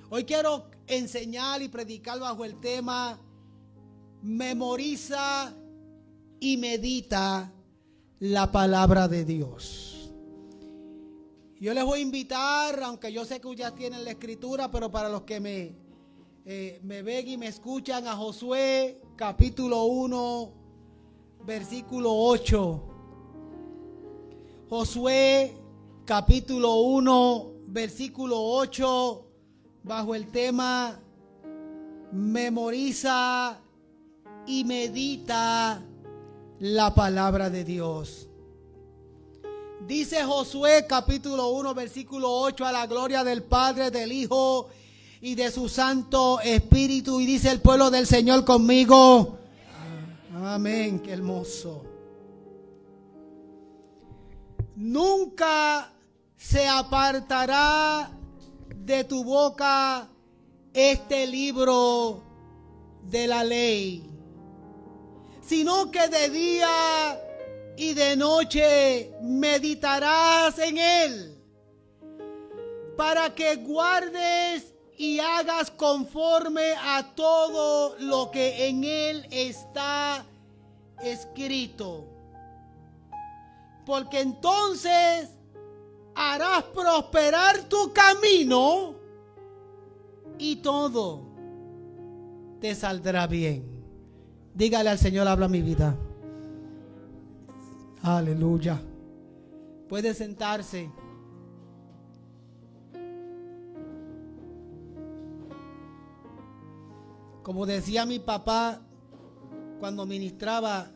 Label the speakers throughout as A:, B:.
A: Hoy quiero enseñar y predicar bajo el tema: memoriza y medita la palabra de Dios. Yo les voy a invitar, aunque yo sé que ya tienen la escritura, pero para los que me ven y me escuchan, a Josué capítulo 1, versículo 8. Josué capítulo 1, versículo 8, bajo el tema: memoriza y medita la palabra de Dios. Dice Josué capítulo 1, versículo 8: a la gloria del Padre, del Hijo y de su Santo Espíritu. Y dice el pueblo del Señor conmigo: amén. Qué hermoso. Nunca se apartará de tu boca este libro de la ley, sino que de día y de noche meditarás en él, para que guardes y hagas conforme a todo lo que en él está escrito. Porque entonces harás prosperar tu camino y todo te saldrá bien. Dígale al Señor: habla mi vida. Aleluya. Puede sentarse. Como decía mi papá cuando ministraba: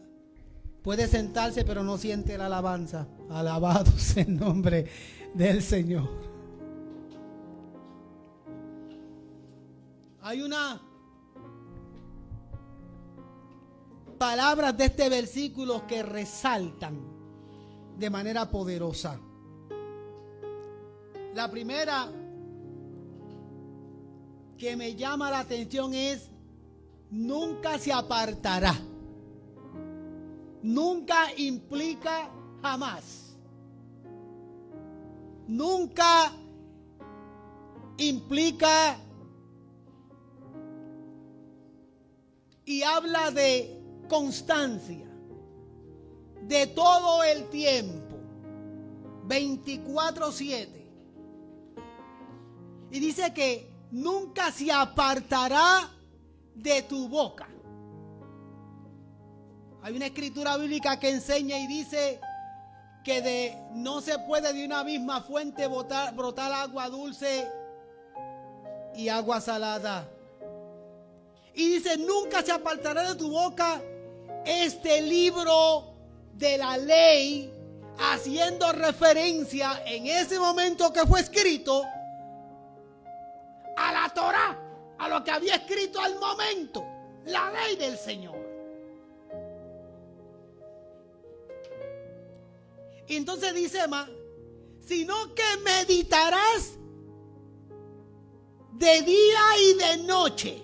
A: puede sentarse, pero no siente la alabanza. Alabado sea el nombre del Señor. Hay una palabras de este versículo que resaltan de manera poderosa. La primera que me llama la atención es: nunca se apartará. Nunca implica jamás. Nunca implica, y habla de constancia, de todo el tiempo, 24/7. Y dice que nunca se apartará de tu boca. Hay una escritura bíblica que enseña y dice que no se puede de una misma fuente brotar agua dulce y agua salada. Y dice: nunca se apartará de tu boca este libro de la ley, haciendo referencia en ese momento que fue escrito a la Torá, a lo que había escrito al momento, la ley del Señor. Y entonces dice más: sino que meditarás de día y de noche.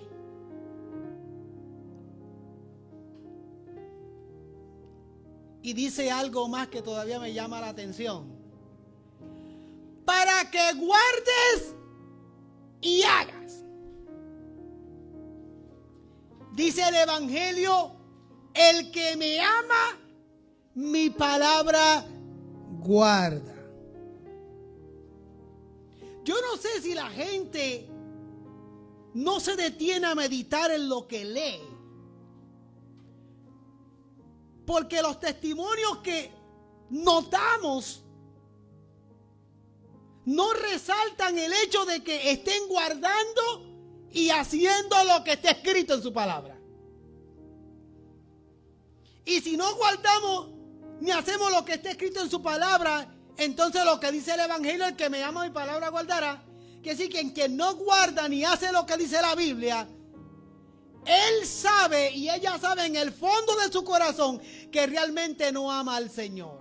A: Y dice algo más que todavía me llama la atención: para que guardes y hagas. Dice el Evangelio: el que me ama, mi palabra guarda. Yo no sé si la gente no se detiene a meditar en lo que lee, porque los testimonios que notamos no resaltan el hecho de que estén guardando y haciendo lo que está escrito en su palabra. Y si no guardamos ni hacemos lo que está escrito en su palabra, entonces lo que dice el Evangelio: el que me ama, mi palabra guardará. Que sí, que en quien no guarda ni hace lo que dice la Biblia, él sabe y ella sabe en el fondo de su corazón que realmente no ama al Señor.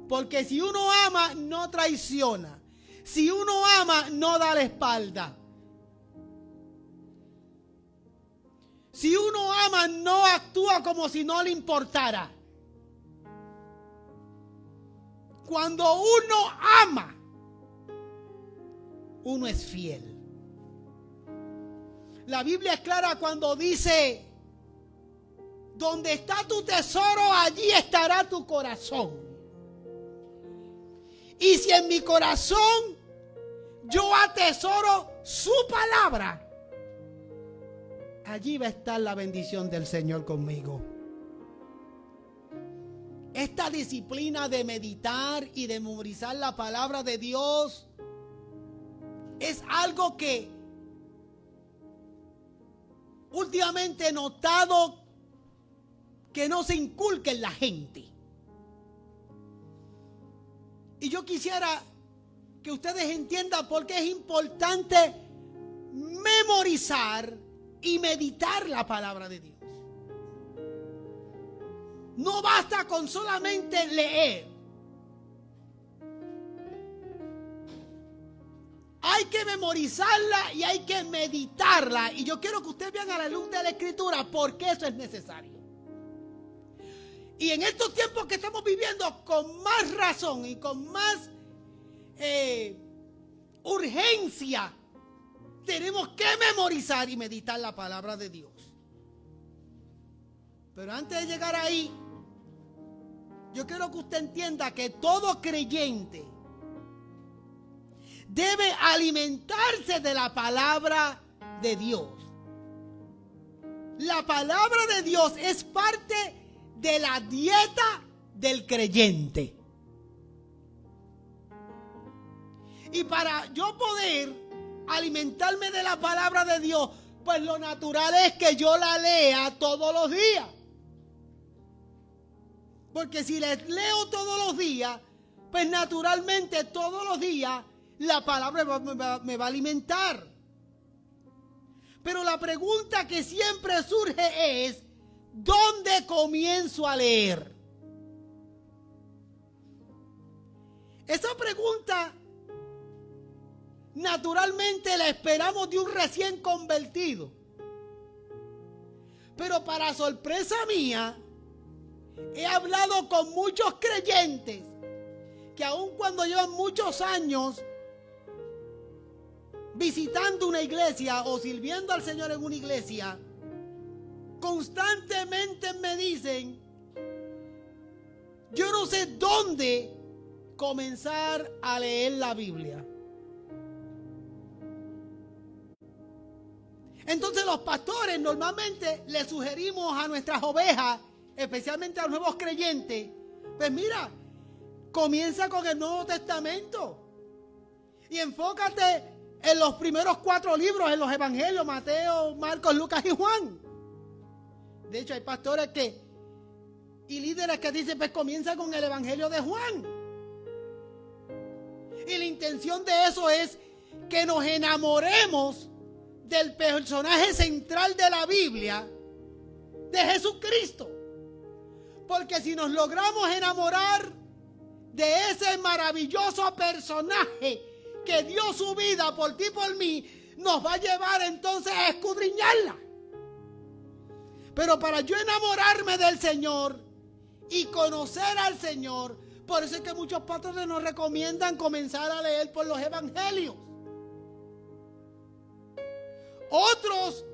A: Porque si uno ama, no traiciona. Si uno ama, no da la espalda. Si uno ama, no actúa como si no le importara. Cuando uno ama, uno es fiel. La Biblia es clara cuando dice: donde está tu tesoro, allí estará tu corazón. Y si en mi corazón yo atesoro su palabra, allí va a estar la bendición del Señor conmigo. Esta disciplina de meditar y de memorizar la palabra de Dios es algo que últimamente he notado que no se inculca en la gente. Y yo quisiera que ustedes entiendan por qué es importante memorizar y meditar la palabra de Dios. No basta con solamente leer. Hay que memorizarla y hay que meditarla. Y yo quiero que ustedes vean a la luz de la Escritura por qué eso es necesario. Y en estos tiempos que estamos viviendo, con más razón y con más urgencia, tenemos que memorizar y meditar la palabra de Dios. Pero antes de llegar ahí, yo quiero que usted entienda que todo creyente debe alimentarse de la palabra de Dios. La palabra de Dios es parte de la dieta del creyente. Y para yo poder alimentarme de la palabra de Dios, pues lo natural es que yo la lea todos los días. Porque si la leo todos los días, pues naturalmente todos los días la palabra me va a alimentar. Pero la pregunta que siempre surge es: ¿dónde comienzo a leer? Esa pregunta naturalmente la esperamos de un recién convertido. Pero para sorpresa mía, he hablado con muchos creyentes que aun cuando llevan muchos años visitando una iglesia o sirviendo al Señor en una iglesia, constantemente me dicen: yo no sé dónde comenzar a leer la Biblia. Entonces los pastores normalmente le sugerimos a nuestras ovejas, especialmente a los nuevos creyentes, pues mira, comienza con el Nuevo Testamento y enfócate en los primeros 4 libros, en los evangelios: Mateo, Marcos, Lucas y Juan. De hecho, hay pastores y líderes que dicen: pues comienza con el evangelio de Juan. Y la intención de eso es que nos enamoremos del personaje central de la Biblia, de Jesucristo. Porque si nos logramos enamorar de ese maravilloso personaje que dio su vida por ti y por mí, nos va a llevar entonces a escudriñarla. Pero para yo enamorarme del Señor y conocer al Señor, por eso es que muchos pastores nos recomiendan comenzar a leer por los evangelios. Otros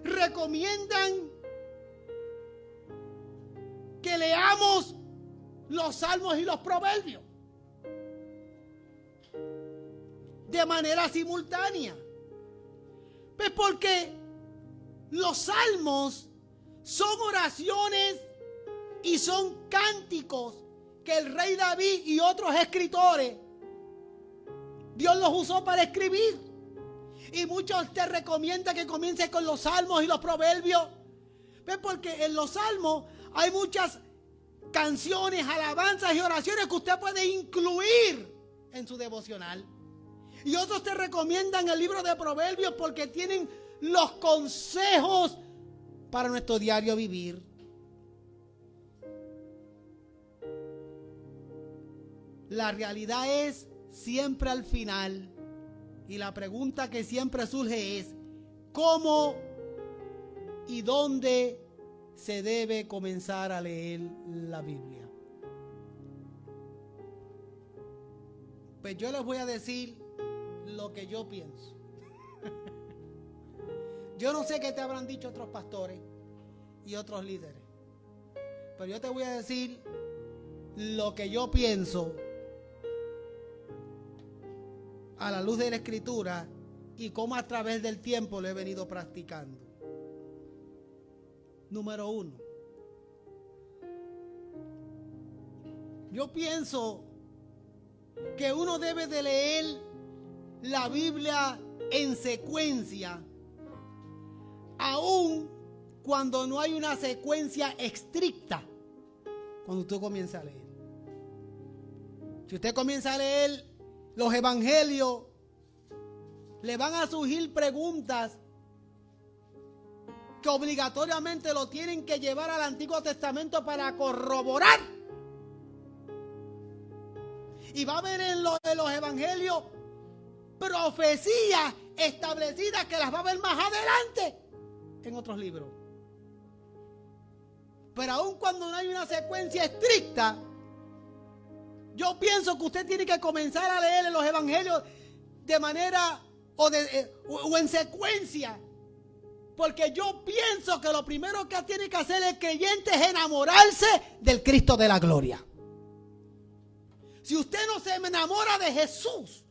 A: recomiendan que leamos los salmos y los proverbios de manera simultánea. Pues porque los salmos son oraciones y son cánticos que el rey David y otros escritores, Dios los usó para escribir. Y muchos te recomiendan que comiences con los salmos y los proverbios. ¿Ves? Porque en los salmos hay muchas canciones, alabanzas y oraciones que usted puede incluir en su devocional. Y otros te recomiendan el libro de Proverbios porque tienen los consejos para nuestro diario vivir. La realidad es siempre al final, y la pregunta que siempre surge es: ¿cómo y dónde se debe comenzar a leer la Biblia? Pues yo les voy a decir lo que yo pienso. Yo no sé qué te habrán dicho otros pastores y otros líderes, pero yo te voy a decir lo que yo pienso a la luz de la Escritura y cómo a través del tiempo lo he venido practicando. Número 1. Yo pienso que uno debe de leer la Biblia en secuencia, aun cuando no hay una secuencia estricta. Cuando usted comienza a leer, si usted comienza a leer los evangelios, le van a surgir preguntas que obligatoriamente lo tienen que llevar al Antiguo Testamento para corroborar. Y va a haber en los evangelios profecías establecidas que las va a ver más adelante en otros libros. Pero aun cuando no hay una secuencia estricta, yo pienso que usted tiene que comenzar a leer en los evangelios de manera o en secuencia. Porque yo pienso que lo primero que tiene que hacer el creyente es enamorarse del Cristo de la gloria. Si usted no se enamora de Jesús,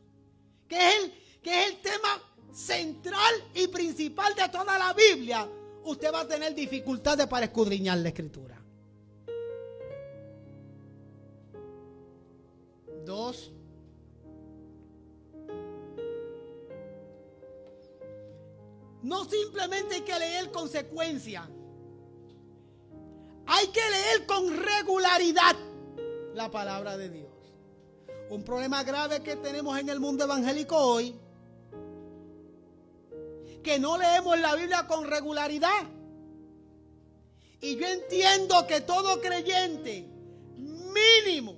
A: que es el tema central y principal de toda la Biblia, usted va a tener dificultades para escudriñar la Escritura. 2. No simplemente hay que leer con secuencia, hay que leer con regularidad la palabra de Dios. Un problema grave que tenemos en el mundo evangélico hoy, que no leemos la Biblia con regularidad. Y yo entiendo que todo creyente mínimo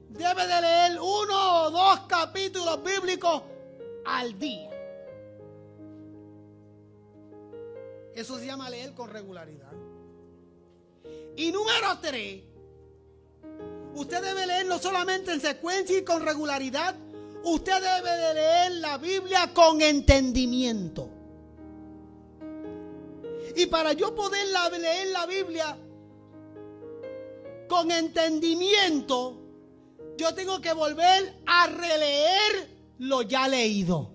A: debe de leer 1 o 2 capítulos bíblicos al día. Eso se llama leer con regularidad. Y número 3, usted debe leer no solamente en secuencia y con regularidad, usted debe de leer la Biblia con entendimiento. Y para yo poder leer la Biblia con entendimiento, yo tengo que volver a releer lo ya leído.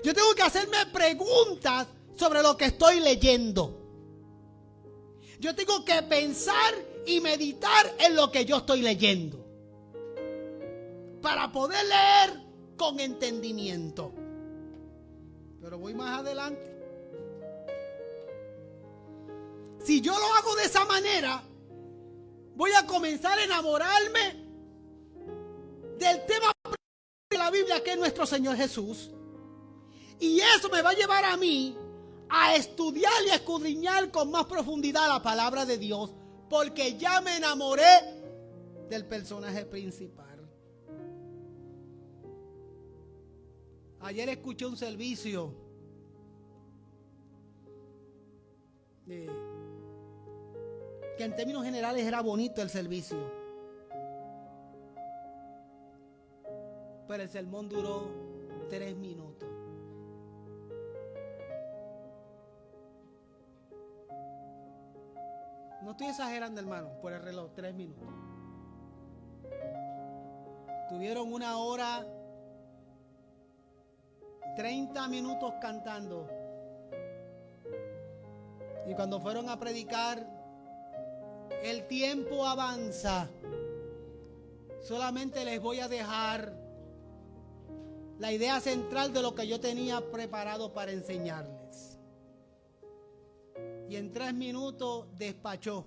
A: Yo tengo que hacerme preguntas sobre lo que estoy leyendo. Yo tengo que pensar y meditar en lo que yo estoy leyendo para poder leer con entendimiento. Pero voy más adelante. Si yo lo hago de esa manera, voy a comenzar a enamorarme del tema de la Biblia, que es nuestro Señor Jesús. Y eso me va a llevar a mí a estudiar y a escudriñar con más profundidad la palabra de Dios, porque ya me enamoré del personaje principal. Ayer escuché un servicio que en términos generales era bonito el servicio, pero el sermón duró 3 minutos. No estoy exagerando, hermano, por el reloj, 3 minutos. Tuvieron 1 hora 30 minutos cantando. Y cuando fueron a predicar, el tiempo avanza. Solamente les voy a dejar la idea central de lo que yo tenía preparado para enseñarles. Y en 3 minutos despachó.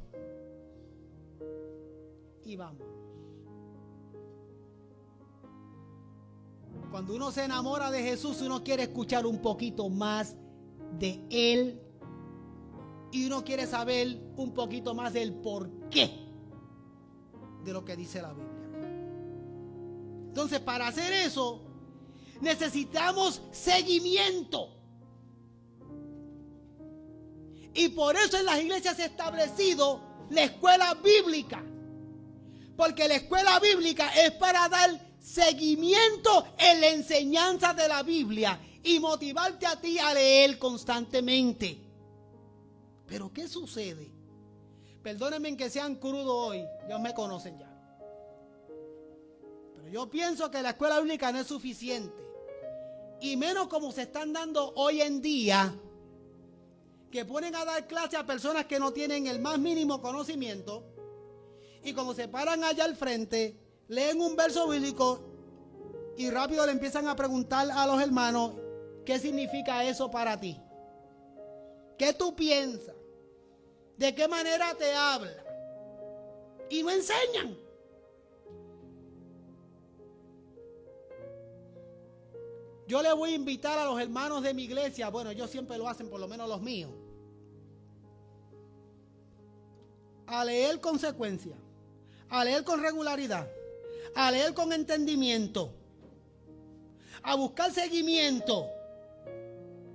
A: Y vamos. Cuando uno se enamora de Jesús, uno quiere escuchar un poquito más de Él. Y uno quiere saber un poquito más del porqué de lo que dice la Biblia. Entonces, para hacer eso, necesitamos seguimiento. Y por eso en las iglesias se ha establecido la escuela bíblica. Porque la escuela bíblica es para dar seguimiento en la enseñanza de la Biblia y motivarte a ti a leer constantemente. Pero ¿qué sucede? Perdónenme que sean crudos hoy, ellos me conocen ya. Pero yo pienso que la escuela bíblica no es suficiente. Y menos como se están dando hoy en día, que ponen a dar clase a personas que no tienen el más mínimo conocimiento. Y cuando se paran allá al frente, leen un verso bíblico y rápido le empiezan a preguntar a los hermanos, ¿qué significa eso para ti? ¿Qué tú piensas? ¿De qué manera te habla? Y no enseñan. Yo le voy a invitar a los hermanos de mi iglesia, bueno, ellos siempre lo hacen, por lo menos los míos, a leer con secuencia, a leer con regularidad, a leer con entendimiento, a buscar seguimiento.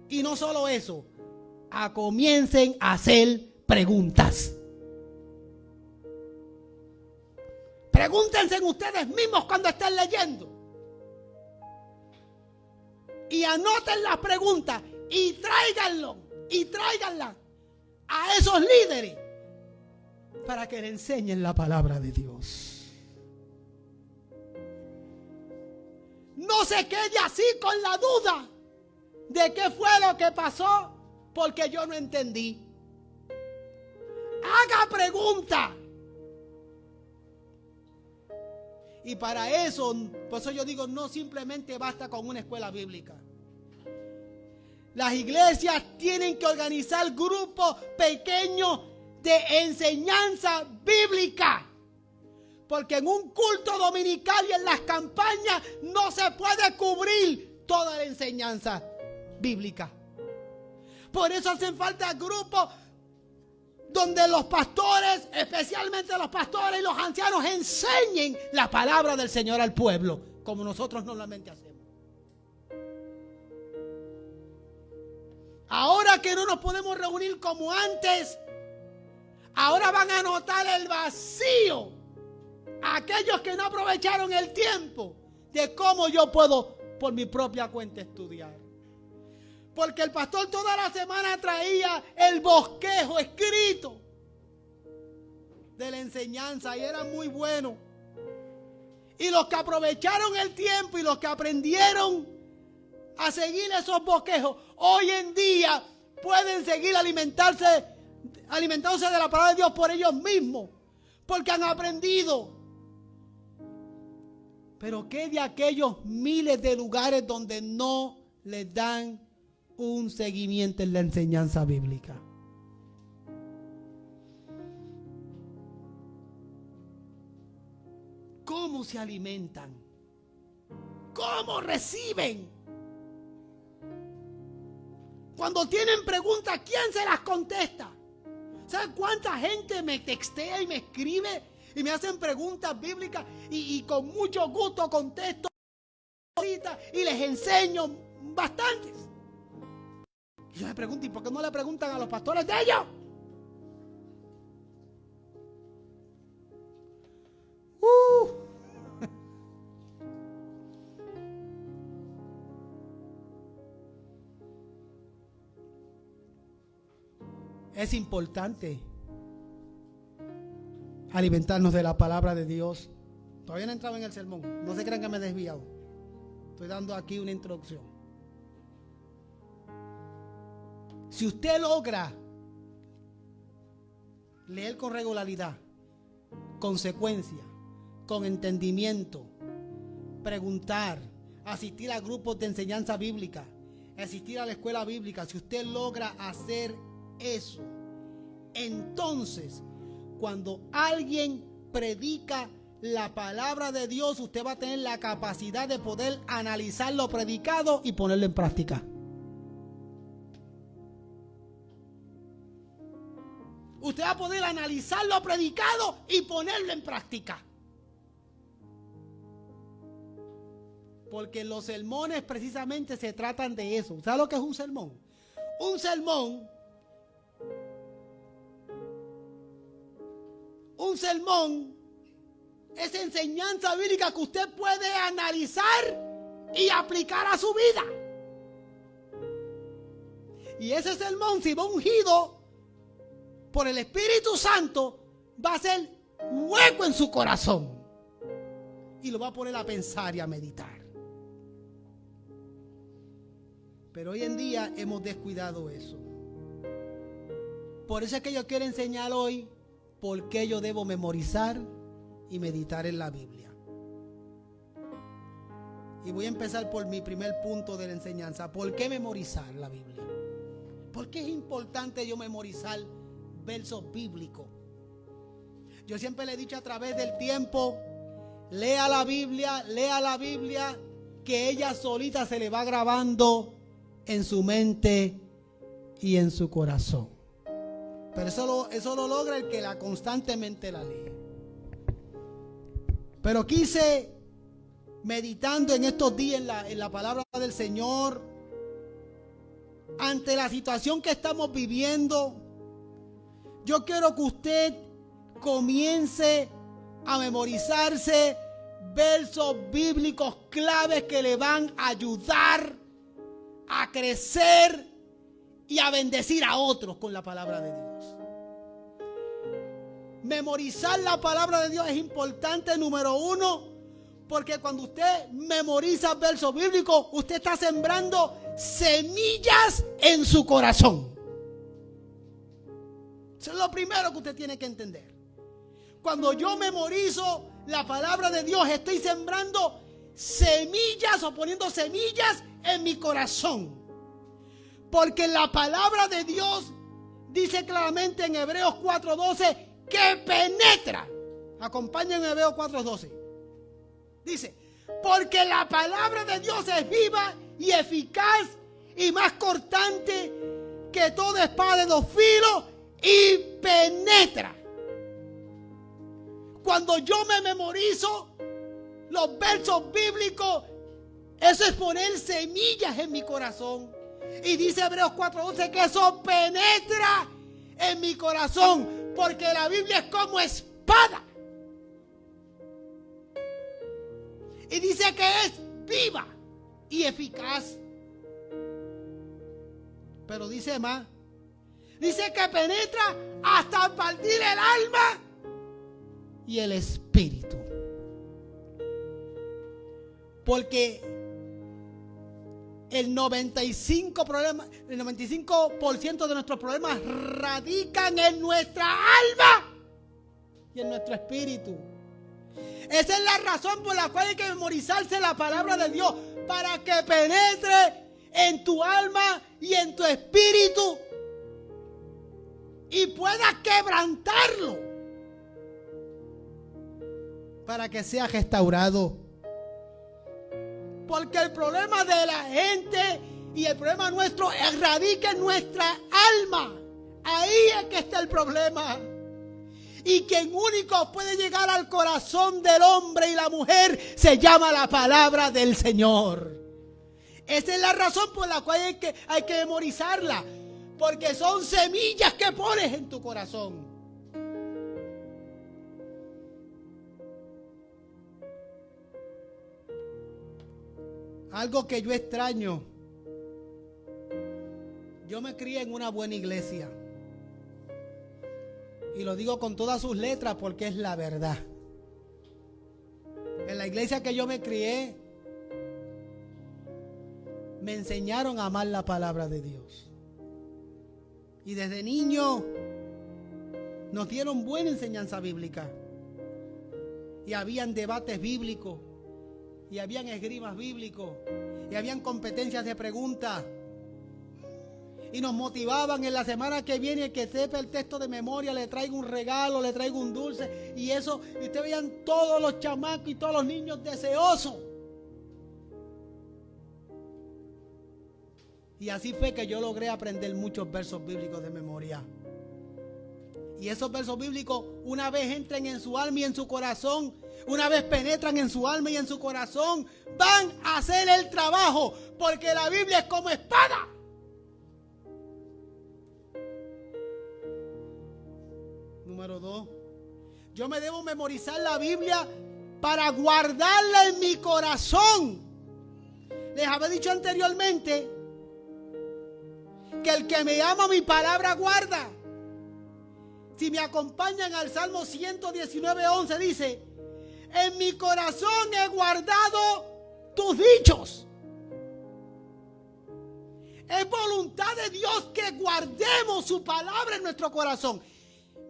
A: Y no solo eso, a comiencen a hacer preguntas. Pregúntense ustedes mismos cuando estén leyendo. Y anoten las preguntas y tráiganlas a esos líderes para que le enseñen la palabra de Dios. No se quede así con la duda de qué fue lo que pasó porque yo no entendí. Haga preguntas. Y para eso, por eso yo digo, no simplemente basta con una escuela bíblica. Las iglesias tienen que organizar grupos pequeños de enseñanza bíblica. Porque en un culto dominical y en las campañas no se puede cubrir toda la enseñanza bíblica. Por eso hacen falta grupos donde los pastores, especialmente los pastores y los ancianos, enseñen la palabra del Señor al pueblo, como nosotros normalmente hacemos. Ahora que no nos podemos reunir como antes, ahora van a notar el vacío. Aquellos que no aprovecharon el tiempo de cómo yo puedo por mi propia cuenta estudiar. Porque el pastor toda la semana traía el bosquejo escrito de la enseñanza y era muy bueno. Y los que aprovecharon el tiempo y los que aprendieron a seguir esos bosquejos, hoy en día pueden seguir alimentándose de la palabra de Dios por ellos mismos, porque han aprendido. Pero ¿qué de aquellos miles de lugares donde no les dan un seguimiento en la enseñanza bíblica? ¿Cómo se alimentan? ¿Cómo reciben? Cuando tienen preguntas, ¿quién se las contesta? ¿Sabes cuánta gente me textea y me escribe y me hacen preguntas bíblicas y con mucho gusto contesto y les enseño bastantes? Y yo me pregunto, ¿y por qué no le preguntan a los pastores de ellos? Es importante alimentarnos de la palabra de Dios. Todavía no he entrado en el sermón. No se crean que me he desviado. Estoy dando aquí una introducción. Si usted logra leer con regularidad, con secuencia, con entendimiento, preguntar, asistir a grupos de enseñanza bíblica, asistir a la escuela bíblica, si usted logra hacer eso, entonces cuando alguien predica la palabra de Dios, usted va a tener la capacidad de poder analizar lo predicado y ponerlo en práctica. Usted va a poder analizar lo predicado y ponerlo en práctica. Porque los sermones precisamente se tratan de eso. ¿Sabe lo que es un sermón? Un sermón es enseñanza bíblica que usted puede analizar y aplicar a su vida. Y ese sermón, si va ungido por el Espíritu Santo, va a ser hueco en su corazón y lo va a poner a pensar y a meditar. Pero hoy en día hemos descuidado eso. Por eso es que yo quiero enseñar hoy por qué yo debo memorizar y meditar en la Biblia. Y voy a empezar por mi primer punto de la enseñanza. ¿Por qué memorizar la Biblia? ¿Por qué es importante yo memorizar versos bíblicos? Yo siempre le he dicho a través del tiempo, lea la Biblia, que ella solita se le va grabando en su mente y en su corazón. Pero eso lo logra el que constantemente la lee. Pero quise, meditando en estos días en la palabra del Señor, ante la situación que estamos viviendo, yo quiero que usted comience a memorizarse versos bíblicos claves que le van a ayudar a crecer y a bendecir a otros con la palabra de Dios. Memorizar la palabra de Dios es importante, número uno, porque cuando usted memoriza versos bíblicos, usted está sembrando semillas en su corazón. Eso es lo primero que usted tiene que entender. Cuando yo memorizo la palabra de Dios, estoy sembrando semillas o poniendo semillas en mi corazón. Porque la palabra de Dios dice claramente en Hebreos 4:12 que penetra. Acompáñenme en Hebreos 4:12. Dice, porque la palabra de Dios es viva y eficaz y más cortante que toda espada de dos filos y penetra. Cuando yo me memorizo los versos bíblicos, eso es poner semillas en mi corazón. Y dice Hebreos 4:11 que eso penetra en mi corazón, porque la Biblia es como espada. Y dice que es viva y eficaz. Pero dice más. Dice que penetra hasta partir el alma y el espíritu. Porque el 95% de nuestros problemas radican en nuestra alma y en nuestro espíritu. Esa es la razón por la cual hay que memorizarse la palabra de Dios, para que penetre en tu alma y en tu espíritu y puedas quebrantarlo para que sea restaurado. Porque el problema de la gente y el problema nuestro radica en nuestra alma. Ahí es que está el problema. Y quien único puede llegar al corazón del hombre y la mujer se llama la palabra del Señor. Esa es la razón por la cual hay que memorizarla. Porque son semillas que pones en tu corazón. Algo que yo extraño. Yo me crié en una buena iglesia. Y lo digo con todas sus letras porque es la verdad. En la iglesia que yo me crié, me enseñaron a amar la palabra de Dios. Y desde niño nos dieron buena enseñanza bíblica. Y habían debates bíblicos. Y habían esgrimas bíblicos. Y habían competencias de preguntas. Y nos motivaban en la semana que viene, el que sepa el texto de memoria, le traigo un regalo, le traigo un dulce. Y eso, y ustedes veían todos los chamacos y todos los niños deseosos. Y así fue que yo logré aprender muchos versos bíblicos de memoria. Y esos versos bíblicos, una vez entren en su alma y en su corazón, una vez penetran en su alma y en su corazón, van a hacer el trabajo, porque la Biblia es como espada. Número 2, Yo me debo memorizar la Biblia para guardarla en mi corazón. Les había dicho anteriormente que el que me ama mi palabra guarda. Si me acompañan al Salmo 119:11 dice: en mi corazón he guardado tus dichos. Es voluntad de Dios que guardemos su palabra en nuestro corazón.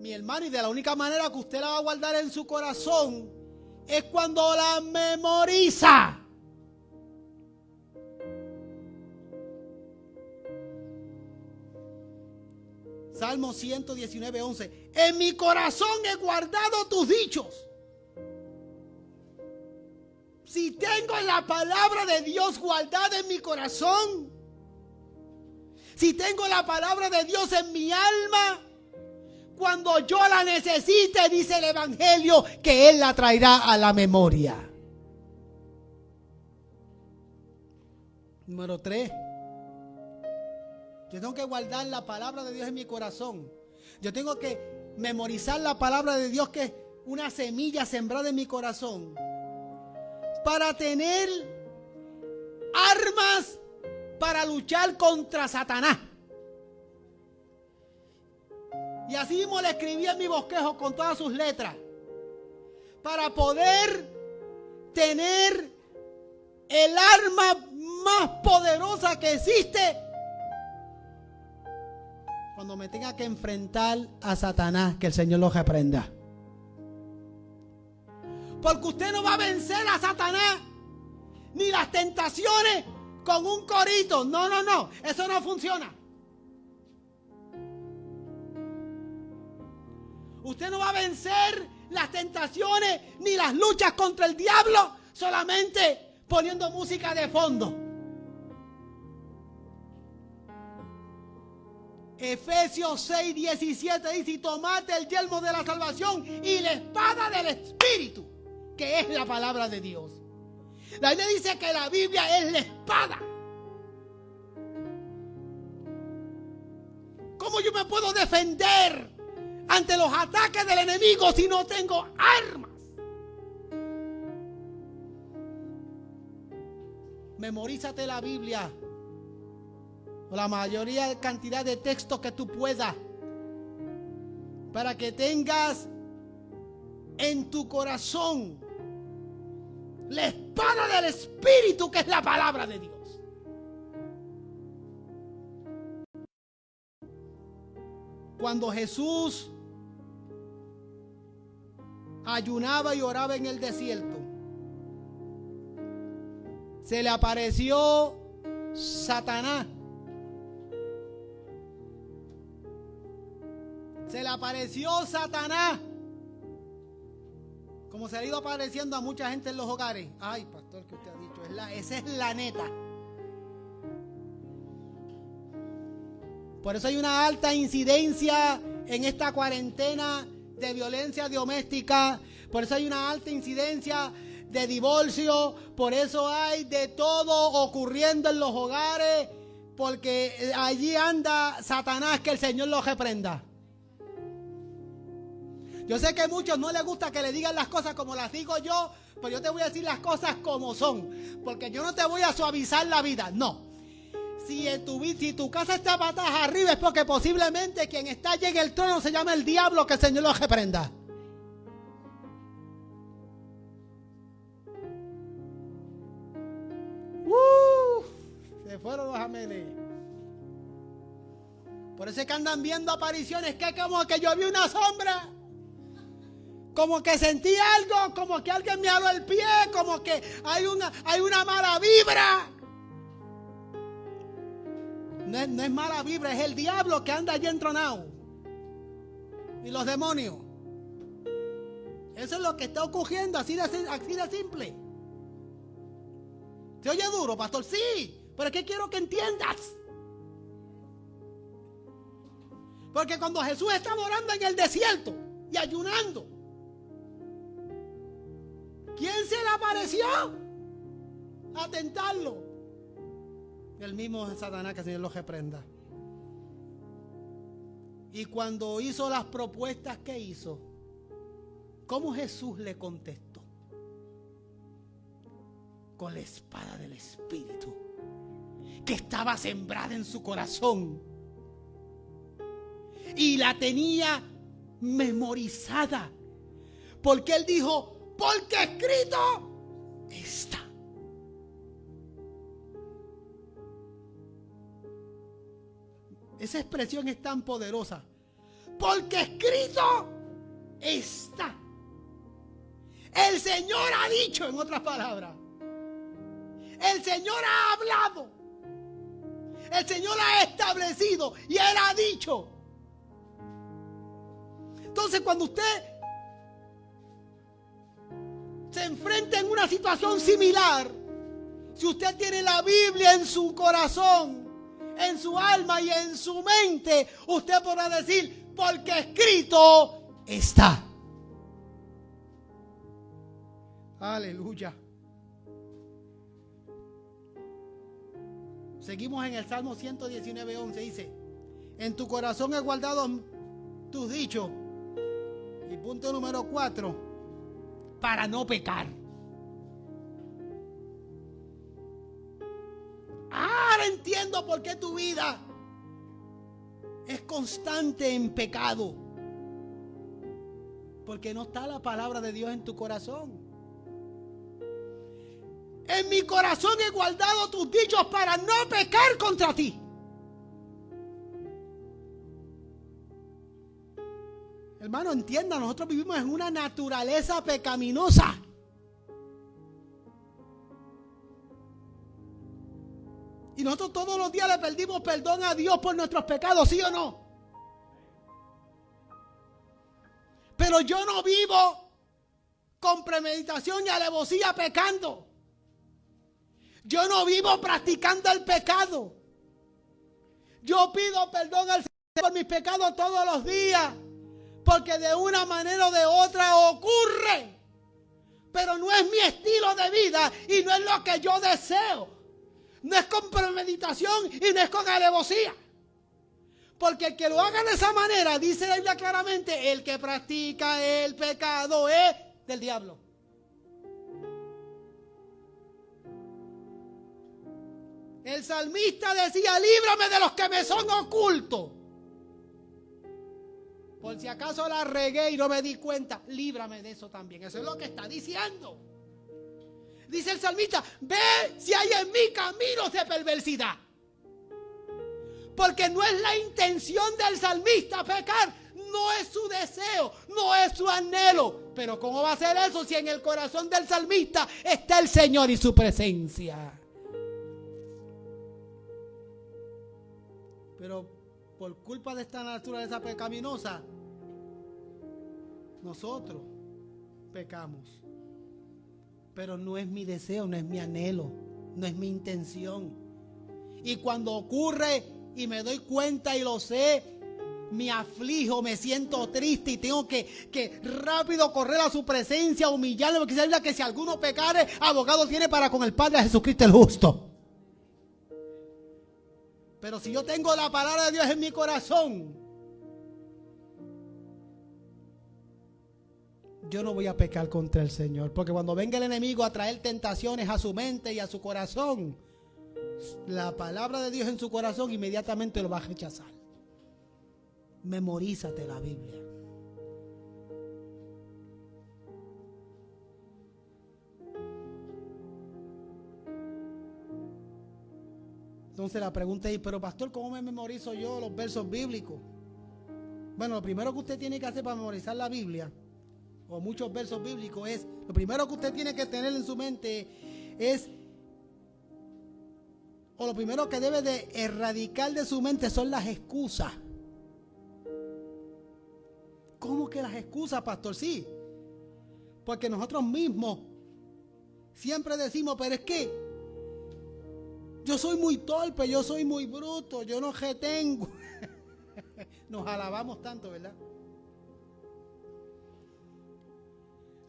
A: Mi hermano, y de la única manera que usted la va a guardar en su corazón es cuando la memoriza. Salmo 119:11. En mi corazón he guardado tus dichos. Si tengo la palabra de Dios guardada en mi corazón, si tengo la palabra de Dios en mi alma, cuando yo la necesite, dice el Evangelio, que Él la traerá a la memoria. Número 3. Yo tengo que guardar la palabra de Dios en mi corazón. Yo tengo que memorizar la palabra de Dios, que es una semilla sembrada en mi corazón, para tener armas para luchar contra Satanás. Y así mismo le escribí en mi bosquejo con todas sus letras, para poder tener el arma más poderosa que existe cuando me tenga que enfrentar a Satanás. Que el Señor lo reprenda. Porque usted no va a vencer a Satanás ni las tentaciones con un corito. No, no, no. Eso no funciona. Usted no va a vencer las tentaciones ni las luchas contra el diablo solamente poniendo música de fondo. Efesios 6:17 dice: y tomate el yelmo de la salvación y la espada del Espíritu, que es la palabra de Dios. La Biblia dice que la Biblia es la espada. ¿Cómo yo me puedo defender ante los ataques del enemigo si no tengo armas? Memorízate la Biblia, o la mayoría de cantidad de textos que tú puedas, para que tengas en tu corazón la espada del Espíritu, que es la palabra de Dios. Cuando Jesús ayunaba y oraba en el desierto, se le apareció Satanás. Se le apareció Satanás, como se le ha ido apareciendo a mucha gente en los hogares. Ay, pastor, que usted ha dicho, esa es la neta. Por eso hay una alta incidencia en esta cuarentena de violencia doméstica. Por eso hay una alta incidencia de divorcio. Por eso hay de todo ocurriendo en los hogares, porque allí anda Satanás. Que el Señor lo reprenda. Yo sé que a muchos no les gusta que le digan las cosas como las digo yo, pero yo te voy a decir las cosas como son, porque yo no te voy a suavizar la vida, no. Si tu casa está patas arriba, es porque posiblemente quien está allí en el trono se llama el diablo. Que el Señor lo reprenda. Se fueron los amenes. Por eso es que andan viendo apariciones, que como que yo vi una sombra, como que sentí algo, como que alguien me jaló el pie, como que hay una mala vibra. No es mala vibra, es el diablo que anda allí entronado. Y los demonios. Eso es lo que está ocurriendo, así de simple. ¿Se oye duro, pastor? Sí, pero es que quiero que entiendas. Porque cuando Jesús estaba orando en el desierto y ayunando, ¿quién se le apareció a tentarlo? El mismo Satanás, que el Señor lo reprenda. Y cuando hizo las propuestas que hizo, ¿Cómo Jesús le contestó? Con la espada del Espíritu, que estaba sembrada en su corazón. Y la tenía memorizada. Porque él dijo, porque escrito está. Esa expresión es tan poderosa. Porque escrito está. El Señor ha dicho, en otras palabras. El Señor ha hablado. El Señor ha establecido y Él ha dicho. Entonces, cuando usted se enfrenta en una situación similar, si usted tiene la Biblia en su corazón, en su alma y en su mente, usted podrá decir, porque escrito está. Aleluya. Seguimos en el Salmo 119:11. Dice, en tu corazón he guardado tus dichos. Y punto número 4, para no pecar. Ahora entiendo por qué tu vida es constante en pecado. Porque no está la palabra de Dios en tu corazón. En mi corazón he guardado tus dichos para no pecar contra ti. Hermano, entienda, nosotros vivimos en una naturaleza pecaminosa. Y nosotros todos los días le pedimos perdón a Dios por nuestros pecados, ¿sí o no? Pero yo no vivo con premeditación y alevosía pecando. Yo no vivo practicando el pecado. Yo pido perdón al Señor por mis pecados todos los días. Porque de una manera o de otra ocurre. Pero no es mi estilo de vida y no es lo que yo deseo. No es con premeditación y no es con alevosía. Porque el que lo haga de esa manera, dice la Biblia claramente, el que practica el pecado es del diablo. El salmista decía, líbrame de los que me son ocultos. Por si acaso la regué y no me di cuenta, líbrame de eso también. Eso es lo que está diciendo. Dice el salmista, ve si hay en mí caminos de perversidad. Porque no es la intención del salmista pecar, no es su deseo, no es su anhelo. Pero ¿cómo va a ser eso si en el corazón del salmista está el Señor y su presencia? Pero por culpa de esta naturaleza pecaminosa, nosotros pecamos. Pero no es mi deseo, no es mi anhelo, no es mi intención. Y cuando ocurre y me doy cuenta y lo sé, me aflijo, me siento triste y tengo que rápido correr a su presencia, humillarle, porque dice la Biblia que si alguno pecare, abogado tiene para con el Padre a Jesucristo el justo. Pero si yo tengo la palabra de Dios en mi corazón, yo no voy a pecar contra el Señor. Porque cuando venga el enemigo a traer tentaciones a su mente y a su corazón, la palabra de Dios en su corazón inmediatamente lo va a rechazar. Memorízate la Biblia. Entonces la pregunta es, pero pastor, ¿cómo me memorizo yo los versos bíblicos? Bueno, lo primero que usted tiene que hacer para memorizar la Biblia, o muchos versos bíblicos, es, lo primero que usted tiene que tener en su mente es, o lo primero que debe de erradicar de su mente son las excusas. ¿Cómo que las excusas, pastor? Sí, porque nosotros mismos siempre decimos, pero es que yo soy muy torpe, yo soy muy bruto, yo no retengo. Nos alabamos tanto, ¿verdad?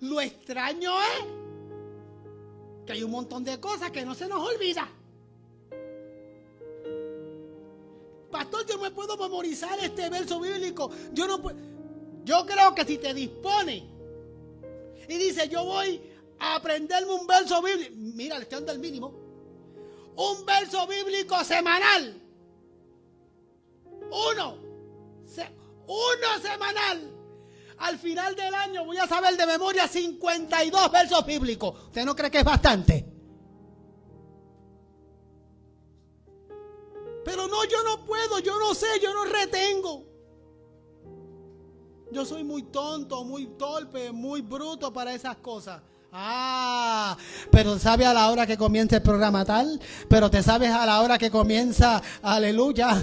A: Lo extraño es que hay un montón de cosas que no se nos olvida. Pastor, yo no me puedo memorizar este verso bíblico. Yo creo que si te dispone y dice, yo voy a aprenderme un verso bíblico. Mira, le estoy dando el mínimo. Un verso bíblico semanal. Uno semanal. Al final del año voy a saber de memoria 52 versos bíblicos. ¿Usted no cree que es bastante? Pero no, yo no puedo, yo no sé, yo no retengo. Yo soy muy tonto, muy torpe, muy bruto para esas cosas. Ah, pero ¿sabes a la hora que comienza el programa tal? Pero te sabes a la hora que comienza, aleluya.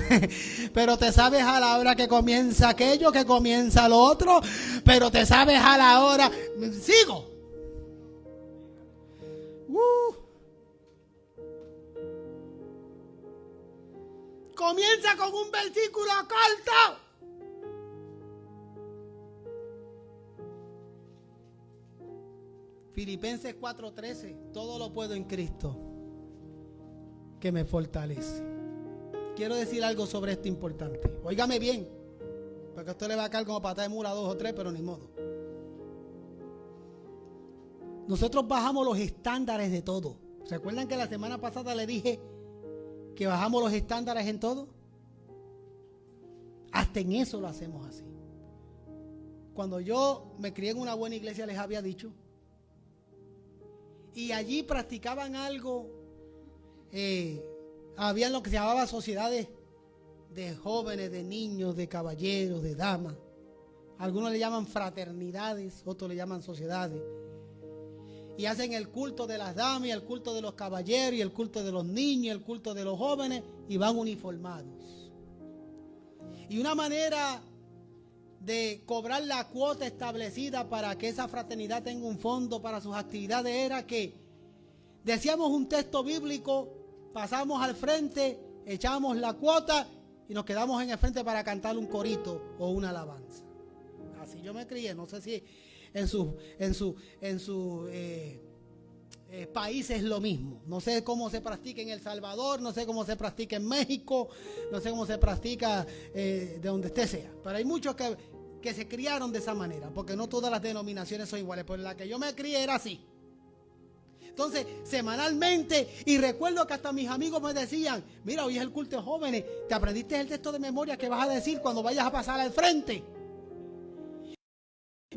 A: Pero te sabes a la hora que comienza aquello, que comienza lo otro. Pero te sabes a la hora. Sigo. Comienza con un versículo corto. Filipenses 4:13, todo lo puedo en Cristo que me fortalece. Quiero decir algo sobre esto importante. Óigame bien, porque esto le va a caer como patada de mula a 2 o 3, pero ni modo. Nosotros bajamos los estándares de todo. ¿Recuerdan que la semana pasada le dije que bajamos los estándares en todo? Hasta en eso lo hacemos así. Cuando yo me crié en una buena iglesia les había dicho, y allí practicaban algo, había lo que se llamaba sociedades de jóvenes, de niños, de caballeros, de damas. Algunos le llaman fraternidades, otros le llaman sociedades. Y hacen el culto de las damas, y el culto de los caballeros, y el culto de los niños, y el culto de los jóvenes, y van uniformados. Y una manera de cobrar la cuota establecida para que esa fraternidad tenga un fondo para sus actividades era que decíamos un texto bíblico, pasamos al frente, echamos la cuota y nos quedamos en el frente para cantar un corito o una alabanza. Así yo me crié. No sé si en sus países es lo mismo. No sé cómo se practica en El Salvador, no sé cómo se practica en México, no sé cómo se practica de donde usted sea. Pero hay muchos que se criaron de esa manera, porque no todas las denominaciones son iguales. Pero la que yo me crié era así. Entonces, semanalmente, y recuerdo que hasta mis amigos me decían, mira, hoy es el culto de jóvenes, te aprendiste el texto de memoria que vas a decir cuando vayas a pasar al frente.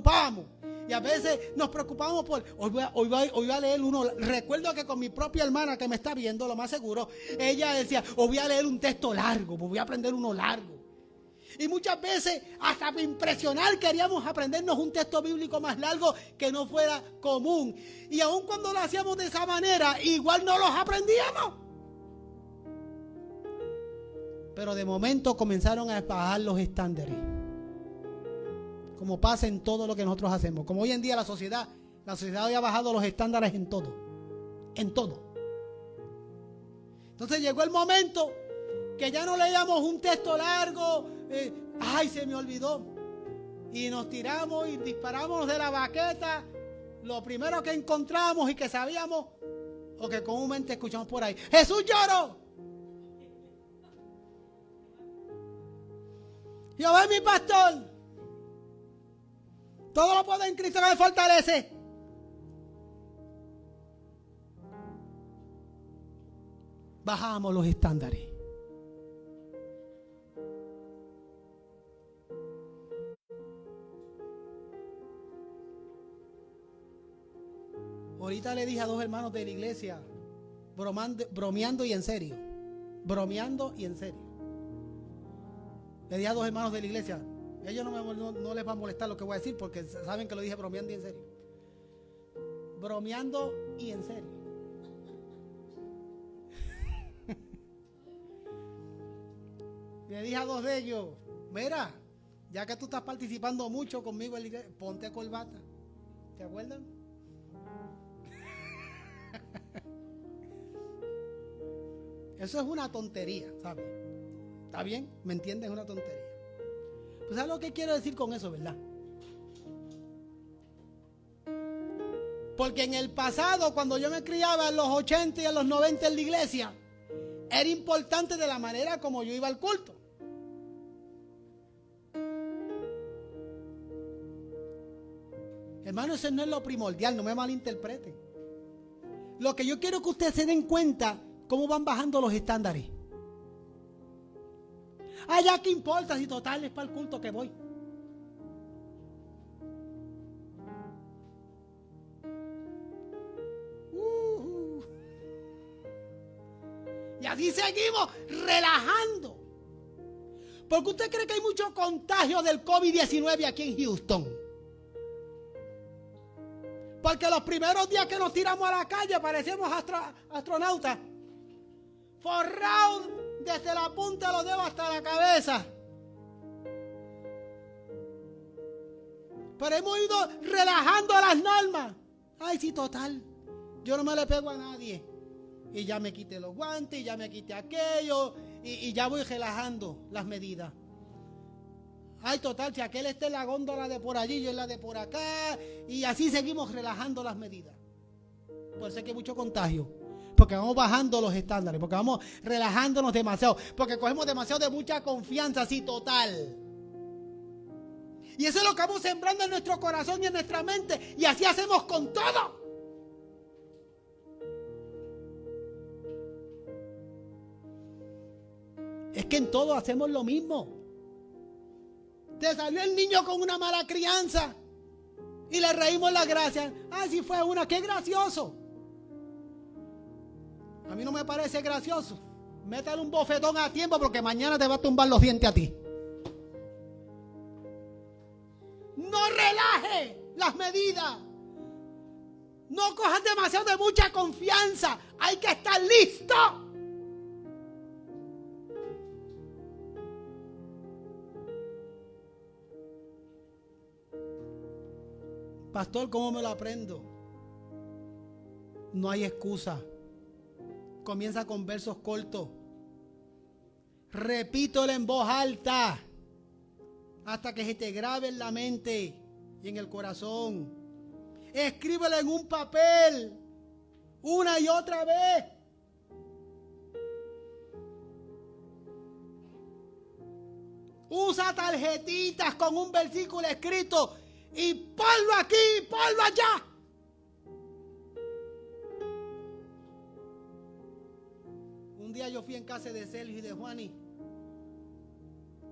A: Vamos. Y a veces nos preocupamos por, hoy voy a leer uno. Recuerdo que con mi propia hermana que me está viendo, lo más seguro, ella decía, hoy voy a leer un texto largo, voy a aprender uno largo. Y muchas veces, hasta para impresionar, queríamos aprendernos un texto bíblico más largo que no fuera común. Y aun cuando lo hacíamos de esa manera, igual no los aprendíamos. Pero de momento comenzaron a bajar los estándares. Como pasa en todo lo que nosotros hacemos. Como hoy en día la sociedad hoy ha bajado los estándares en todo. En todo. Entonces llegó el momento que ya no leíamos un texto largo. Ay, se me olvidó. Y nos tiramos y disparamos de la baqueta. Lo primero que encontramos y que sabíamos, o que comúnmente escuchamos por ahí: Jesús lloró. Jehová es mi pastor. Todo lo puedo en Cristo que me fortalece. Bajamos los estándares. Ahorita le dije a 2 hermanos de la iglesia, bromeando y en serio. Bromeando y en serio. Le dije a 2 hermanos de la iglesia, ellos no les va a molestar lo que voy a decir porque saben que lo dije bromeando y en serio. Bromeando y en serio. Le dije a 2 de ellos, mira, ya que tú estás participando mucho conmigo en la iglesia, ponte corbata. ¿Se acuerdan? Eso es una tontería, ¿sabes? ¿Está bien? ¿Me entiendes? Es una tontería. Pues ¿sabes lo que quiero decir con eso, verdad? Porque en el pasado, cuando yo me criaba en los 80 y en los 90 en la iglesia, era importante de la manera como yo iba al culto. Hermano, eso no es lo primordial, no me malinterprete. Lo que yo quiero es que ustedes se den cuenta cómo van bajando los estándares. Ya qué importa si total es para el culto que voy. Y así seguimos relajando. Porque usted cree que hay mucho contagio del COVID-19 aquí en Houston. Porque los primeros días que nos tiramos a la calle parecemos astronautas. Forrados desde la punta de los dedos hasta la cabeza. Pero hemos ido relajando las normas. Ay, sí, total. Yo no me le pego a nadie. Y ya me quité los guantes, y ya me quité aquello, y ya voy relajando las medidas. Ay, total, si aquel está en la góndola de por allí, yo en la de por acá, y así seguimos relajando las medidas. Por eso es que hay mucho contagio, porque vamos bajando los estándares, porque vamos relajándonos demasiado, porque cogemos demasiado de mucha confianza, así, total. Y eso es lo que vamos sembrando en nuestro corazón y en nuestra mente, y así hacemos con todo. Es que en todo hacemos lo mismo. Te salió el niño con una mala crianza y le reímos las gracias. Sí fue una, qué gracioso. A mí no me parece gracioso. Métale un bofetón a tiempo porque mañana te va a tumbar los dientes a ti. No relaje las medidas. No cojas demasiado de mucha confianza. Hay que estar listo. Pastor, ¿cómo me lo aprendo? No hay excusa. Comienza con versos cortos. Repítelo en voz alta hasta que se te grabe en la mente y en el corazón. Escríbelo en un papel una y otra vez. Usa tarjetitas con un versículo escrito y ponlo aquí, ponlo allá. Un día yo fui en casa de Sergio y de Juani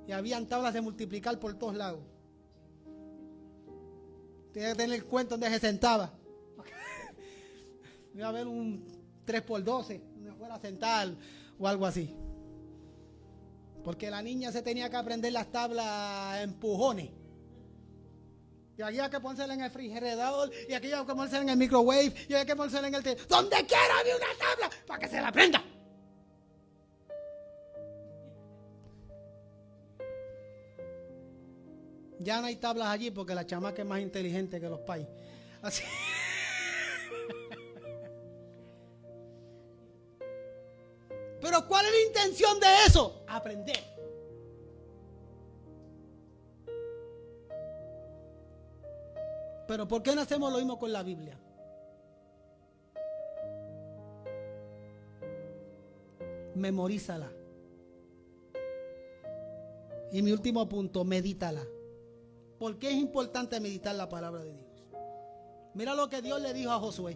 A: y habían tablas de multiplicar por todos lados. Tenía que tener el cuento donde se sentaba. Iba a haber un 3x12 donde fuera a sentar o algo así. Porque la niña se tenía que aprender las tablas a empujones. Y había que ponérsela en el refrigerador, y aquí había que ponérsela en el microwave, y había que ponérsela en el donde quiera había una tabla para que se la aprenda. Ya no hay tablas allí porque la chamaca es más inteligente que los pais. Así. Pero ¿cuál es la intención de eso? Aprender. Pero ¿por qué no hacemos lo mismo con la Biblia? Memorízala. Y mi último punto, medítala. ¿Por qué es importante meditar la palabra de Dios? Mira lo que Dios le dijo a Josué.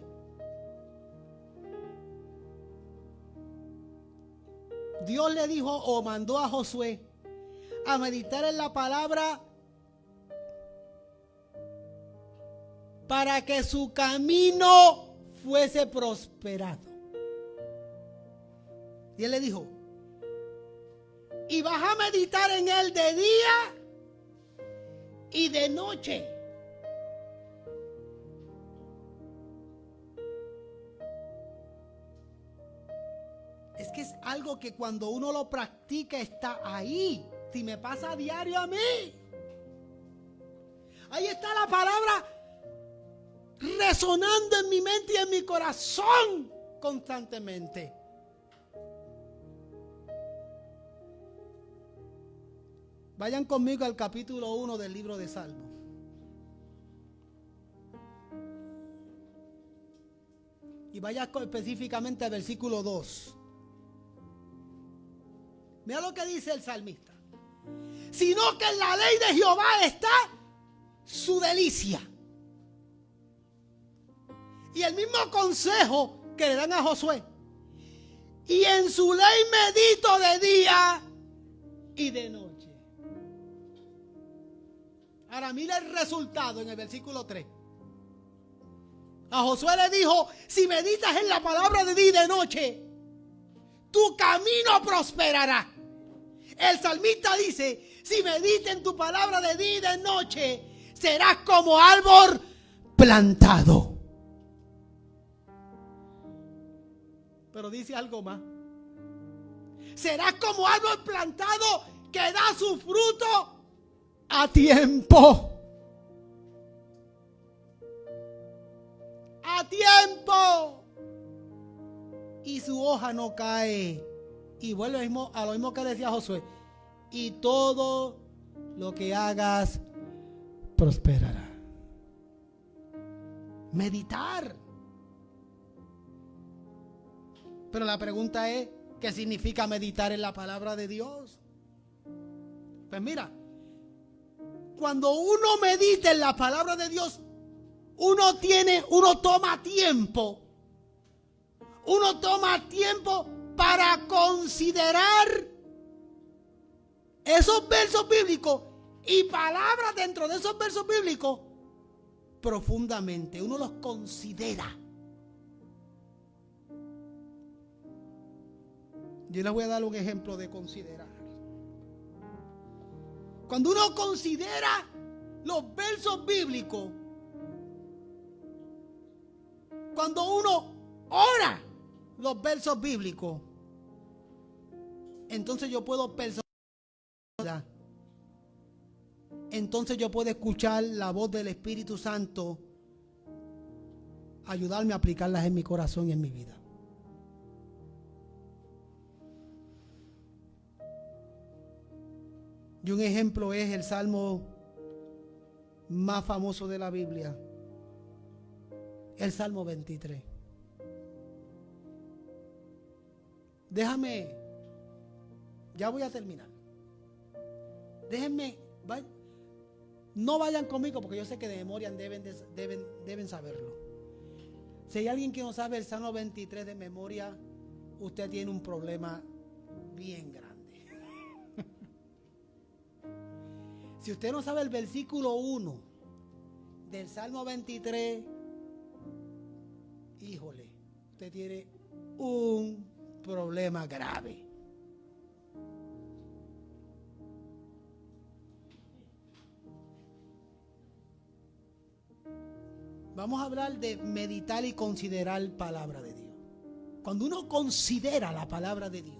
A: Dios le dijo o mandó a Josué a meditar en la palabra para que su camino fuese prosperado. Y él le dijo, y vas a meditar en él de día y de noche. Es que es algo que cuando uno lo practica está ahí. Si me pasa a diario a mí. Ahí está la palabra resonando en mi mente y en mi corazón constantemente. Vayan conmigo al capítulo 1 del libro de Salmos. Y vayan específicamente al versículo 2. Mira lo que dice el salmista. Sino que en la ley de Jehová está su delicia. Y el mismo consejo que le dan a Josué. Y en su ley medito de día y de noche. Ahora mira el resultado en el versículo 3. A Josué le dijo, si meditas en la palabra de día y de noche, tu camino prosperará. El salmista dice, si meditas en tu palabra de día y de noche, serás como árbol plantado. Pero dice algo más. Serás como árbol plantado que da su fruto a tiempo. A tiempo. Y su hoja no cae. Y vuelve a lo mismo que decía Josué. Y todo lo que hagas prosperará. Meditar. Pero la pregunta es, ¿qué significa meditar en la palabra de Dios? Pues mira, cuando uno medita en la palabra de Dios, uno toma tiempo. Uno toma tiempo para considerar esos versos bíblicos y palabras dentro de esos versos bíblicos profundamente. Uno los considera. Yo les voy a dar un ejemplo de considerar. Cuando uno considera los versos bíblicos, cuando uno ora los versos bíblicos, entonces yo puedo pensar, entonces yo puedo escuchar la voz del Espíritu Santo, ayudarme a aplicarlas en mi corazón y en mi vida. Y un ejemplo es el salmo más famoso de la Biblia, el Salmo 23. Déjame, ya voy a terminar. Déjenme, no vayan conmigo porque yo sé que de memoria deben saberlo. Si hay alguien que no sabe el Salmo 23 de memoria, usted tiene un problema bien grande. Si usted no sabe el versículo 1 del Salmo 23, híjole, usted tiene un problema grave. Vamos a hablar de meditar y considerar palabra de Dios. Cuando uno considera la palabra de Dios,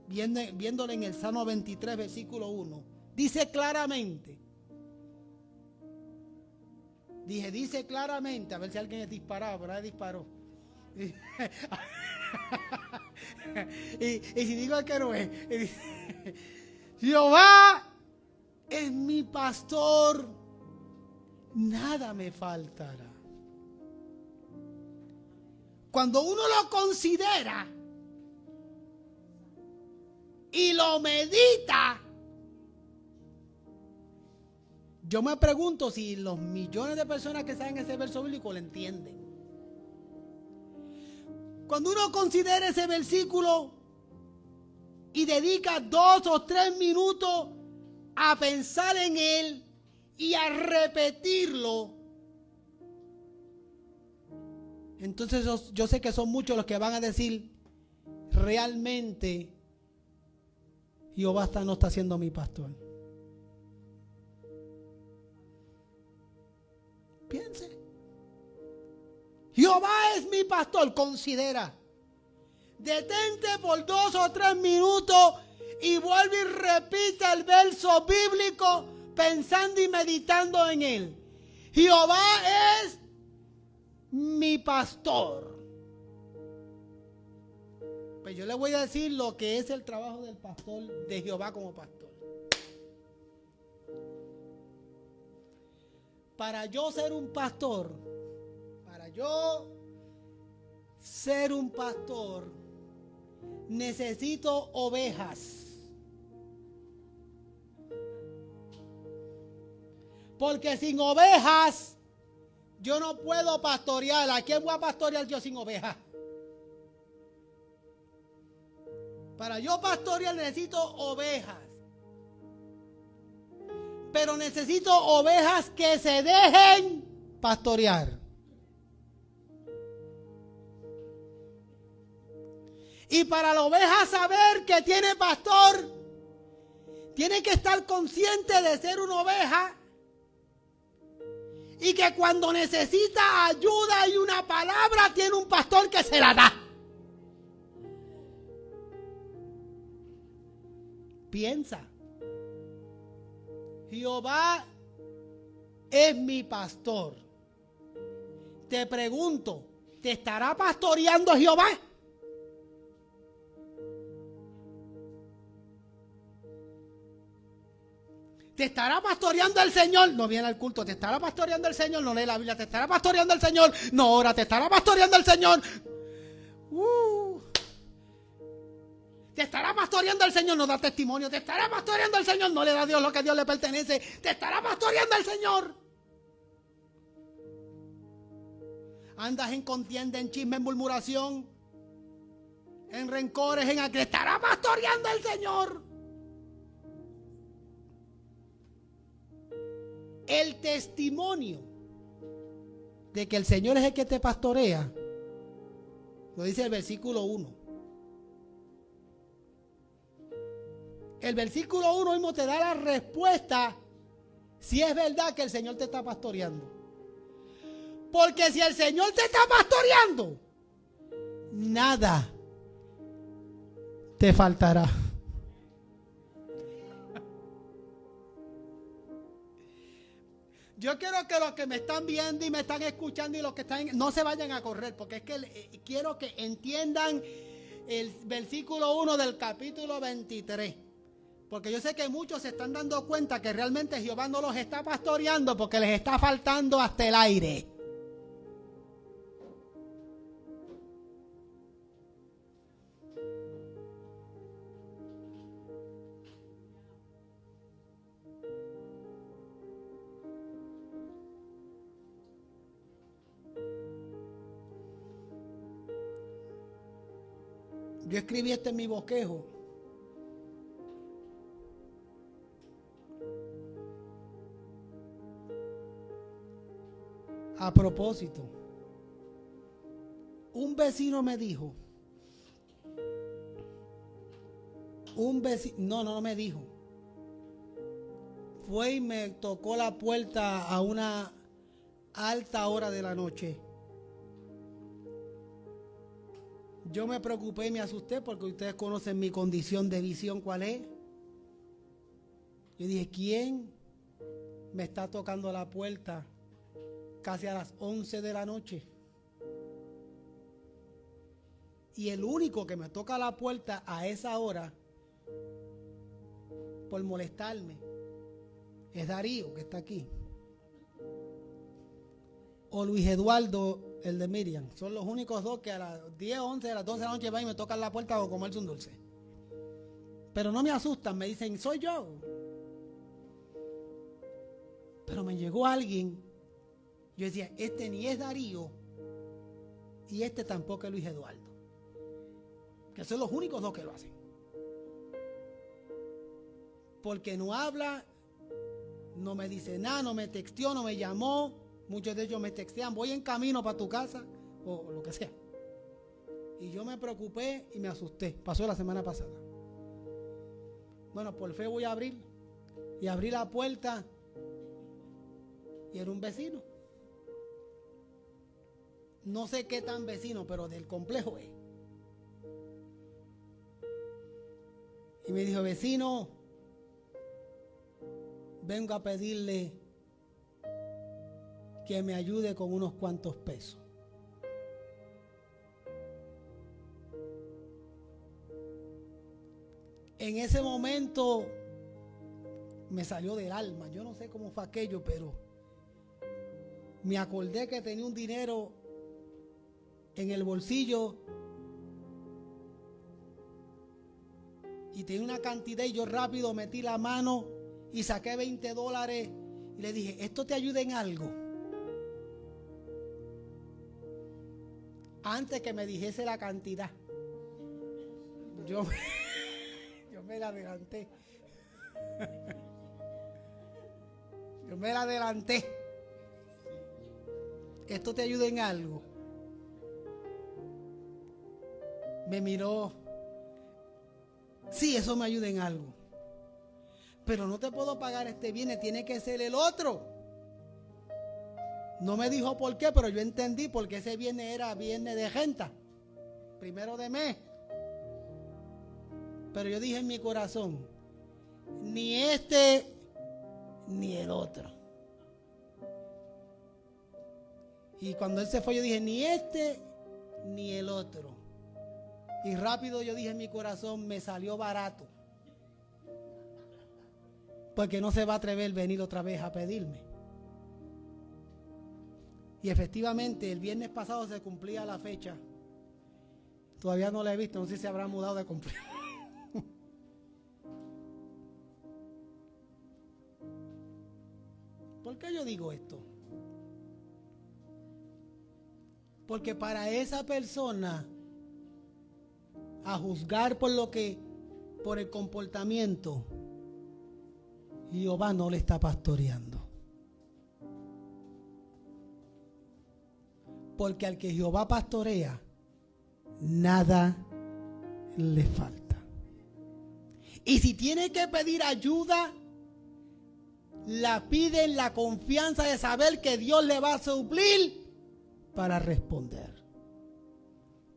A: viéndole en el Salmo 23, versículo 1, dice claramente, dice claramente, a ver si alguien es disparado, pero él disparó. y si digo que no es, Jehová es mi pastor, nada me faltará. Cuando uno lo considera y lo medita, yo me pregunto si los millones de personas que saben ese verso bíblico lo entienden. Cuando uno considera ese versículo y dedica 2 o 3 minutos a pensar en él y a repetirlo, entonces yo sé que son muchos los que van a decir, realmente Jehová no está siendo mi pastor. Piense. Jehová es mi pastor. Considera. Detente por 2 o 3 minutos y vuelve y repite el verso bíblico pensando y meditando en él. Jehová es mi pastor. Pues yo le voy a decir lo que es el trabajo del pastor, de Jehová como pastor. Para yo ser un pastor, necesito ovejas. Porque sin ovejas Yo no puedo pastorear. ¿A quién voy a pastorear yo sin ovejas? Para yo pastorear necesito ovejas. Pero necesito ovejas que se dejen pastorear. Y para la oveja saber que tiene pastor, tiene que estar consciente de ser una oveja. Y que cuando necesita ayuda y una palabra, tiene un pastor que se la da. Piensa. Jehová es mi pastor. Te pregunto, ¿te estará pastoreando Jehová? ¿Te estará pastoreando el Señor? No viene al culto. ¿Te estará pastoreando el Señor? No lee la Biblia. ¿Te estará pastoreando el Señor? No ora. ¿Te estará pastoreando el Señor? ¿Te estará pastoreando el Señor? No da testimonio. ¿Te estará pastoreando el Señor? No le da a Dios lo que a Dios le pertenece. ¿Te estará pastoreando el Señor? Andas en contienda, en chisme, en murmuración, en rencores, en ¿te estará pastoreando el Señor? El testimonio de que el Señor es el que te pastorea lo dice el versículo 1. El versículo 1 mismo te da la respuesta si es verdad que el Señor te está pastoreando. Porque si el Señor te está pastoreando, nada te faltará. Yo quiero que los que me están viendo y me están escuchando y los que están no se vayan a correr, porque es que quiero que entiendan el versículo 1 del capítulo 23. Porque yo sé que muchos se están dando cuenta que realmente Jehová no los está pastoreando porque les está faltando hasta el aire. Yo escribí esto en mi bosquejo. A propósito, un vecino me dijo, no me dijo, fue y me tocó la puerta a una alta hora de la noche. Yo me preocupé y me asusté porque ustedes conocen mi condición de visión, ¿cuál es? Yo dije, ¿quién me está tocando la puerta casi a las 11 de la noche? Y el único que me toca la puerta a esa hora por molestarme es Darío, que está aquí, o Luis Eduardo, el de Miriam. Son los únicos dos que a las 10, 11, a las 12 de la noche van y me tocan la puerta o comerse un dulce. Pero no me asustan, me dicen, soy yo. Pero me llegó alguien. Yo decía, este ni es Darío y este tampoco es Luis Eduardo. Que son los únicos dos que lo hacen. Porque no habla, no me dice nada, no me texteó, no me llamó. Muchos de ellos me textean, voy en camino para tu casa o lo que sea. Y yo me preocupé y me asusté. Pasó la semana pasada. Bueno, por fe voy a abrir. Y abrí la puerta y era un vecino. No sé qué tan vecino, pero del complejo es. Y me dijo, vecino, vengo a pedirle que me ayude con unos cuantos pesos. En ese momento me salió del alma. Yo no sé cómo fue aquello, pero me acordé que tenía un dinero en el bolsillo y tenía una cantidad y yo rápido metí la mano y saqué $20 y le dije, ¿esto te ayuda en algo? antes que me dijese la cantidad. Yo me la adelanté. Yo me la adelanté. ¿Esto te ayuda en algo? Me miró. Sí, eso me ayuda en algo. Pero no te puedo pagar este viernes, tiene que ser el otro. No me dijo por qué, pero yo entendí porque ese viernes era viernes de renta, 1 de mes. Pero yo dije en mi corazón, ni este ni el otro. Y cuando él se fue yo dije, ni este ni el otro. Y rápido yo dije en mi corazón, me salió barato. Porque no se va a atrever a venir otra vez a pedirme. Y efectivamente el viernes pasado se cumplía la fecha. Todavía no la he visto, no sé si se habrá mudado de cumpleaños. ¿Por qué yo digo esto? Porque para esa persona, a juzgar por el comportamiento, Jehová no le está pastoreando. Porque al que Jehová pastorea, nada le falta. Y si tiene que pedir ayuda, la pide en la confianza de saber que Dios le va a suplir para responder.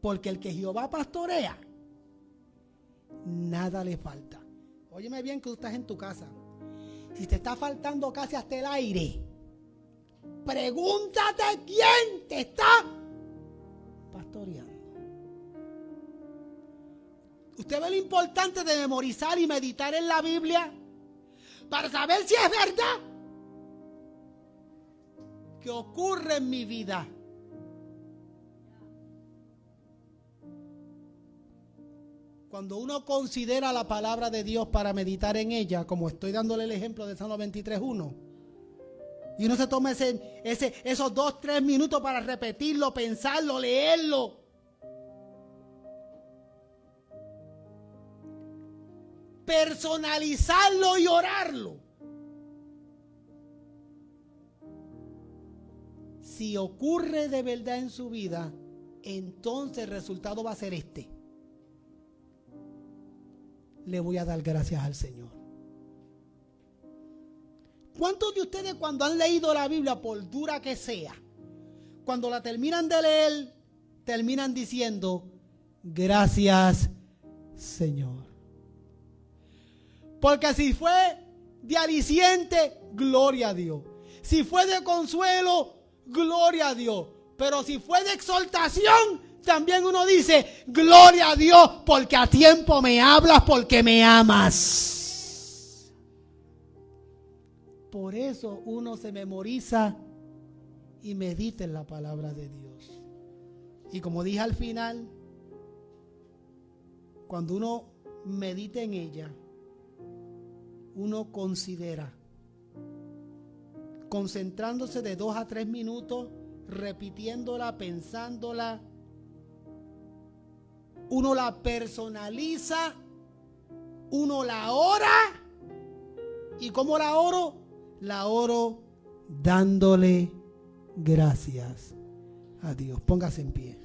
A: Porque el que Jehová pastorea, nada le falta. Óyeme bien que tú estás en tu casa. Si te está faltando casi hasta el aire, pregúntate quién te está pastoreando. ¿Usted ve lo importante de memorizar y meditar en la Biblia? Para saber si es verdad que ocurre en mi vida. Cuando uno considera la palabra de Dios para meditar en ella, como estoy dándole el ejemplo de Salmo 23:1, y uno se toma esos 2-3 minutos para repetirlo, pensarlo, leerlo, personalizarlo y orarlo. Si ocurre de verdad en su vida, entonces el resultado va a ser este. Le voy a dar gracias al Señor. ¿Cuántos de ustedes cuando han leído la Biblia, por dura que sea, cuando la terminan de leer, terminan diciendo, gracias Señor? Porque si fue de aliciente, gloria a Dios. Si fue de consuelo, gloria a Dios. Pero si fue de exhortación, también uno dice, gloria a Dios, porque a tiempo me hablas, porque me amas. Por eso uno se memoriza y medita en la palabra de Dios. Y como dije al final, cuando uno medita en ella, uno considera, concentrándose de 2 a 3 minutos, repitiéndola, pensándola. Uno la personaliza, uno la ora. ¿Y cómo la oro? La oro dándole gracias a Dios. Póngase en pie.